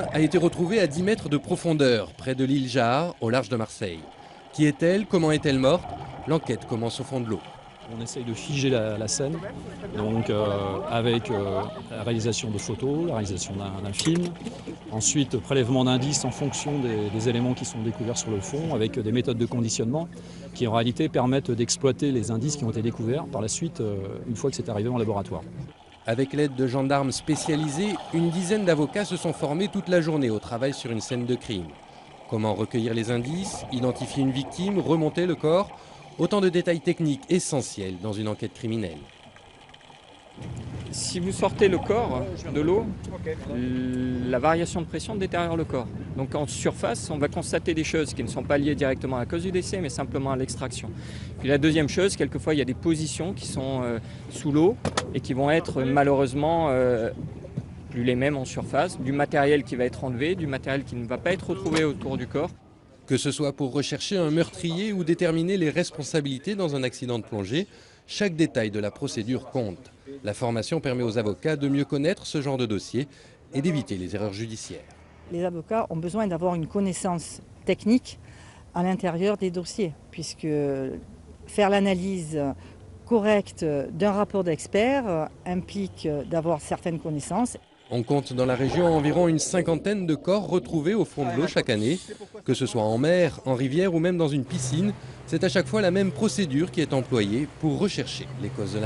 femme a été retrouvée à 10 mètres de profondeur, près de l'île Jaha, au large de Marseille. Qui est-elle? Comment est-elle morte? L'enquête commence au fond de l'eau. On essaye de figer la scène, donc avec la réalisation de photos, la réalisation d'un film, ensuite prélèvement d'indices en fonction des éléments qui sont découverts sur le fond, avec des méthodes de conditionnement qui en réalité permettent d'exploiter les indices qui ont été découverts par la suite, une fois que c'est arrivé en laboratoire. Avec l'aide de gendarmes spécialisés, une dizaine d'avocats se sont formés toute la journée au travail sur une scène de crime. Comment recueillir les indices, identifier une victime, remonter le corps? Autant de détails techniques essentiels dans une enquête criminelle. Si vous sortez le corps de l'eau, la variation de pression détériore le corps. Donc en surface, on va constater des choses qui ne sont pas liées directement à la cause du décès, mais simplement à l'extraction. Puis la deuxième chose, quelquefois il y a des positions qui sont sous l'eau et qui vont être malheureusement plus les mêmes en surface, du matériel qui va être enlevé, du matériel qui ne va pas être retrouvé autour du corps. Que ce soit pour rechercher un meurtrier ou déterminer les responsabilités dans un accident de plongée, chaque détail de la procédure compte. La formation permet aux avocats de mieux connaître ce genre de dossier et d'éviter les erreurs judiciaires. Les avocats ont besoin d'avoir une connaissance technique à l'intérieur des dossiers, puisque faire l'analyse correcte d'un rapport d'expert implique d'avoir certaines connaissances. On compte dans la région environ une cinquantaine de corps retrouvés au fond de l'eau chaque année. Que ce soit en mer, en rivière ou même dans une piscine, c'est à chaque fois la même procédure qui est employée pour rechercher les causes de la